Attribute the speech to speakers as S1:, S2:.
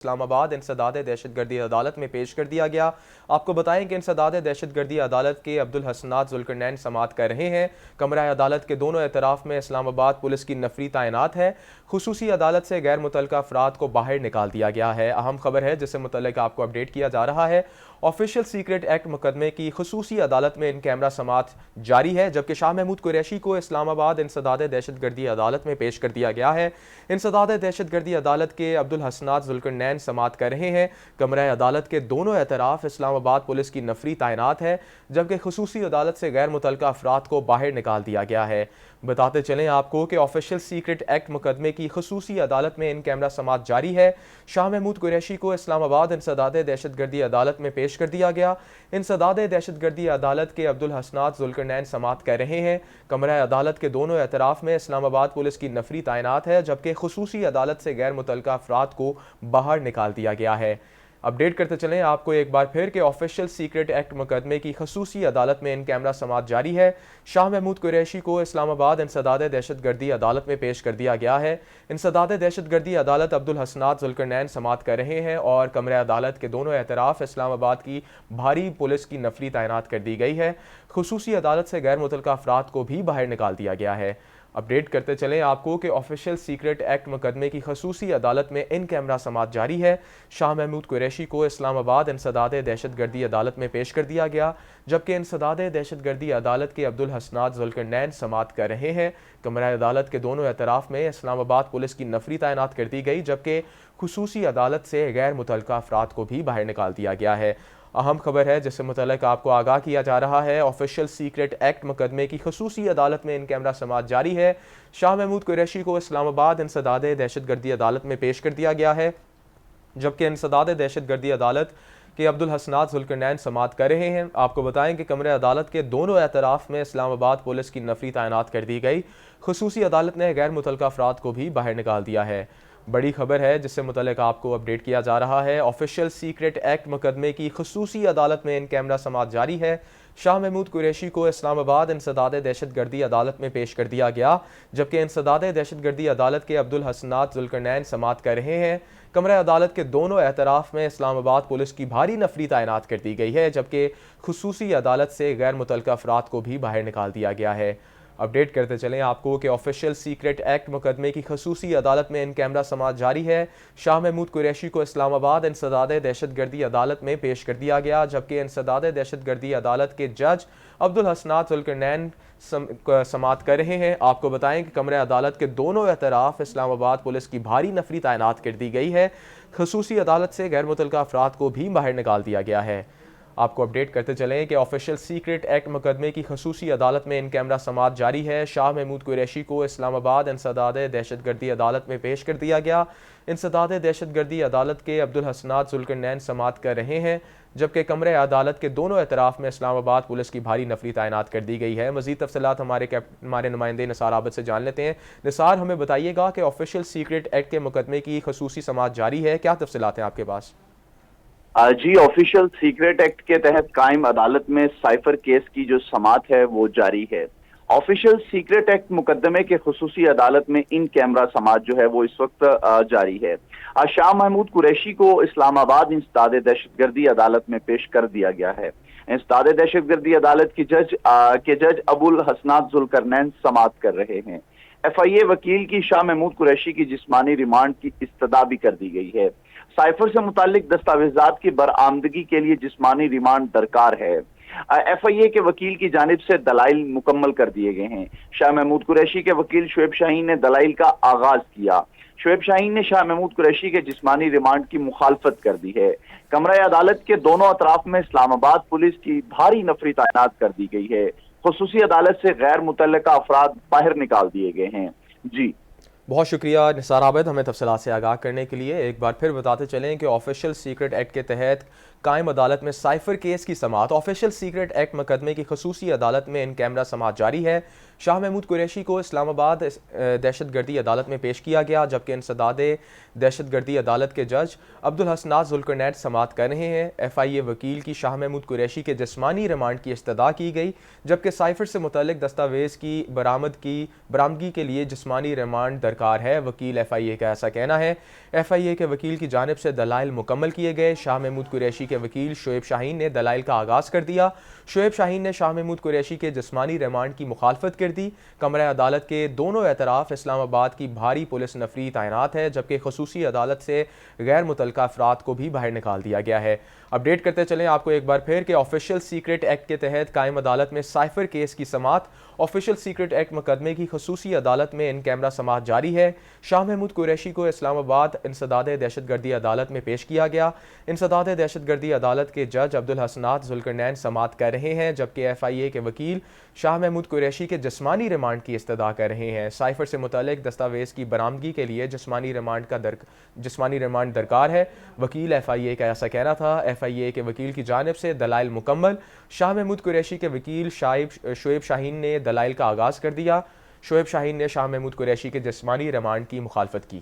S1: इस्लामाबाद इंसदाद दहशतगर्दी अदालत में पेश कर दिया गया। आपको बताएं कि इंसदाद दहशतगर्दी अदालत के अब्दुल हसनात जुल्करनैन समाअत कर रहे हैं। कमरा अदालत के दोनों एतराफ़ में इस्लामाबाद पुलिस की नफरी तैनात है। खुसूसी अदालत से गैर मुतल्लका अफराद को बाहर निकाल दिया गया है। अहम खबर है जिससे मुतल्लिक आपको अपडेट किया जा रहा है। ऑफिशियल सीक्रेट एक्ट मुकदमे की खुसूसी अदालत में इन कैमरा समाअत जारी है, जबकि शाह महमूद कुरैशी को इस्लामाबाद इंसदाद दहशतगर्दी अदालत में पेश कर दिया गया है। इंसदाद दहशतगर्दी अदालत के अब्दुल हसनात जुल्करनैन समाअत कर रहे हैं। कमरा अदालत के दोनों एतराफ़ इस्लामाबाद पुलिस की नफरी तैनात है, जबकि खुसूसी अदालत से गैर मुतल्लका अफराद को बाहर निकाल दिया गया है। बताते चलें आपको कि ऑफिशियल सीक्रेट एक्ट मुकदमे की खुसूसी अदालत में इन कैमरा समाअत जारी है। शाह महमूद कुरैशी को इस्लामाबाद इंसदाद दहशतगर्दी अदालत में पेश कर दिया गया। इंसदाद दहशतगर्दी अदालत के अब्दुल हसनात जुल्करनैन समाअत कर रहे हैं। कमरा अदालत के दोनों एतराफ़ में इस्लामाबाद पुलिस की नफरी तैनात है, जबकि खुसूसी अदालत से गैर मुतल्लका अफराद को बाहर निकाल दिया गया है। अपडेट करते चलें आपको एक बार फिर कि ऑफिशियल सीक्रेट एक्ट मुकदमे की खसूसी अदालत में इन कैमरा समाअत जारी है। शाह महमूद कुरैशी को इस्लामाबाद इंसदाद दहशतगर्दी अदालत में पेश कर दिया गया है। इंसदाद दहशतगर्दी अदालत अब्दुल हसनात जुल्करनैन समाअत कर रहे हैं और कमरा अदालत के दोनों एतराफ़ इस्लामाबाद की भारी पुलिस की नफरी तैनात कर दी गई है। खुसूसी अदालत से गैर मुतल्लका अफराद को भी बाहर निकाल दिया गया है। अपडेट करते चलें आपको कि ऑफिशियल सीक्रेट एक्ट मुकदमे की खसूसी अदालत में इन कैमरा समाअत जारी है। शाह महमूद कुरैशी को इस्लामाबाद इंसदाद दहशतगर्दी अदालत में पेश कर दिया गया, जबकि इंसदाद दहशतगर्दी अदालत के अब्दुल हसनात जुल्करनैन समाअत कर रहे हैं। कमरा अदालत के दोनों एतराफ़ में इस्लामाबाद पुलिस की नफरी तैनात कर दी गई, जबकि खुसूसी अदालत से गैर मुतल्लका अफराद को भी बाहर निकाल दिया गया है। अहम खबर है जिससे मुतल्लिक आपको आगाह किया जा रहा है। ऑफिशियल सीक्रेट एक्ट मुकदमे की खसूसी अदालत में इन कैमरा समाअत जारी है। शाह महमूद कुरैशी को इस्लामाबाद इंसदाद दहशतगर्दी अदालत में पेश कर दिया गया है, जबकि इंसदाद दहशतगर्दी अदालत के अब्दुल हसनात जुल्करनैन समाअत कर रहे हैं। आपको बताएं कि कमरे अदालत के दोनों एतराफ़ में इस्लामाबाद पुलिस की नफरी तैनात कर दी गई। खुसूसी अदालत ने गैर मुतल्लका अफराद को भी बाहर निकाल दिया है। बड़ी खबर है जिससे मुतल्लिक आपको अपडेट किया जा रहा है। ऑफिशियल सीक्रेट एक्ट मुकदमे की खुसूसी अदालत में इन कैमरा समाअत जारी है। शाह महमूद कुरैशी को इस्लामाबाद इंसदाद दहशतगर्दी अदालत में पेश कर दिया गया, जबकि इंसदाद दहशतगर्दी अदालत के अब्दुल हसनात जुल्करनैन समाअत कर रहे हैं। कमरा अदालत के दोनों एतराफ़ में इस्लामाबाद पुलिस की भारी नफरी तैनात कर दी गई है, जबकि खुसूसी अदालत से गैर मुतल्लका अफराद को भी बाहर निकाल दिया गया है। अपडेट करते चलें आपको कि ऑफिशियल सीक्रेट एक्ट मुकदमे की खसूसी अदालत में इन कैमरा समाअत जारी है। शाह महमूद कुरैशी को इस्लामाबाद इंसदाद दहशतगर्दी अदालत में पेश कर दिया गया, जबकि इंसदाद दहशतगर्दी अदालत के जज अब्दुल हसनात जुल्करनैन समाअत कर रहे हैं। आपको बताएं कि कमरा अदालत के दोनों एतराफ़ इस्लामाबाद पुलिस की भारी नफरी तैनात कर दी गई है। खसूसी अदालत से गैर मुतल्लका अफराद को भी बाहर निकाल दिया गया है। आपको अपडेट करते चलें कि ऑफिशियल सीक्रेट एक्ट मुकदमे की खसूसी अदालत में इन कैमरा समाअत जारी है। शाह महमूद कुरैशी को इस्लामाबाद इंसदाद दहशतगर्दी अदालत में पेश कर दिया गया। इंसदाद दहशतगर्दी अदालत के अब्दुल हसनात जुल्करनैन समाअत कर रहे हैं, जबकि कमरे अदालत के दोनों एतराफ़ में इस्लामाबाद पुलिस की भारी नफरी तैनात कर दी गई है। मज़ीद तफसीलात हमारे नुमाइंदे निसार आबद से जान लेते हैं। निसार, हमें बताइएगा कि ऑफिशियल सीक्रेट एक्ट के मुकदमे की खसूसी समाअत जारी है, क्या तफसीलात हैं आपके पास?
S2: जी, ऑफिशियल सीक्रेट एक्ट के तहत कायम अदालत में साइफर केस की जो समाअत है वो जारी है। ऑफिशियल सीक्रेट एक्ट मुकदमे के खुसूसी अदालत में इन कैमरा समाअत जो है वो इस वक्त जारी है। शाह महमूद कुरैशी को इस्लामाबाद इंसदाद दहशतगर्दी अदालत में पेश कर दिया गया है। इंसदाद दहशतगर्दी अदालत के जज अबुल हसनात जुल्करनैन समाअत कर रहे हैं। FIA वकील की शाह महमूद कुरैशी की जिस्मानी रिमांड की इस्तदा भी कर दी गई है। साइफर से मुतालिक दस्तावेजात की बरामदगी के लिए जिस्मानी रिमांड दरकार है। FIA के वकील की जानिब से दलाइल मुकम्मल कर दिए गए हैं। शाह महमूद कुरैशी के वकील शुएब शाहीन ने दलाइल का आगाज किया। शुएब शाहीन ने शाह महमूद कुरैशी के जिस्मानी रिमांड की मुखालफत कर दी है। कमरा अदालत के दोनों अतराफ में इस्लामाबाद पुलिस की भारी नफरी तैनात कर दी गई है। खुसूसी अदालत से गैर मुतल्लका अफराद बाहर निकाल दिए गए हैं। जी,
S1: बहुत शुक्रिया निसार आबिद, हमें तफसीलात से आगाह करने के लिए। एक बार फिर बताते चलें कि ऑफिशियल सीक्रेट एक्ट के तहत कायम अदालत में साइफर केस की समाअत। ऑफिशियल सीक्रेट एक्ट मुकदमे की खसूसी अदालत में इन कैमरा समाअत जारी है। शाह महमूद कुरैशी को इस्लामाबाद दहशतगर्दी अदालत में पेश किया गया, जबकि इंसदाद दहशतगर्दी अदालत के जज अब्दुल हसनात जुल्करनैन समाअत कर रहे हैं। FIA वकील की शाह महमूद कुरैशी के जिस्मानी रिमांड की इस्तदा की गई, जबकि साइफर से मुतल्लिक दस्तावेज़ की बरामदगी के लिए जिस्मानी रिमांड दरकार है। वकील FIA का ऐसा कहना है। FIA के वकील की जानिब से दलाइल मुकम्मल किए गए। शाह महमूद कुरैशी के वकील शोएब शाहीन ने दलाइल का आगाज़ कर दिया। शोएब शाहीन ने शाह महमूद कुरैशी के जिस्मानी रिमांड की मुखालफत कर दी। कमरा अदालत के दोनों एतराफ़ इस्लामाबाद की भारी पुलिस नफरी तैनात है, जबकि खसूसी अदालत से गैर मुतल्लिका अफराद को भी बाहर निकाल दिया गया है। अपडेट करते चलें आपको एक बार फिर कि ऑफिशियल सीक्रेट एक्ट के तहत कायम अदालत में साइफर केस की समाअत। ऑफिशियल सीक्रेट एक्ट मुकदमे की खसूसी अदालत में इन कैमरा समाअत जारी है। शाह महमूद कुरैशी को इस्लामाबाद इंसदाद दहशतगर्दी अदालत में पेश किया गया। इंसदाद दहशतगर्दी अदालत के जज अब्दुल हसनात जुल्करनैन समाअत कर रहे हैं, जबकि FIA के वकील शाह महमूद कुरैशी के जिस्मानी रिमांड की इस्तदा कर रहे हैं। साइफर से मुतल्लिक दस्तावेज़ की बरामदगी के लिए जिस्मानी रिमांड दरकार है। वकील FIA का ऐसा कहना था। FIA के वकील की जानिब से दलाइल मुकम्मल। शाह महमूद कुरैशी के वकील शोएब शाहीन ने दलाइल का आगाज़ कर दिया। शोएब शाहीन ने शाह महमूद कुरैशी के जिस्मानी रिमांड की मुखालफत की।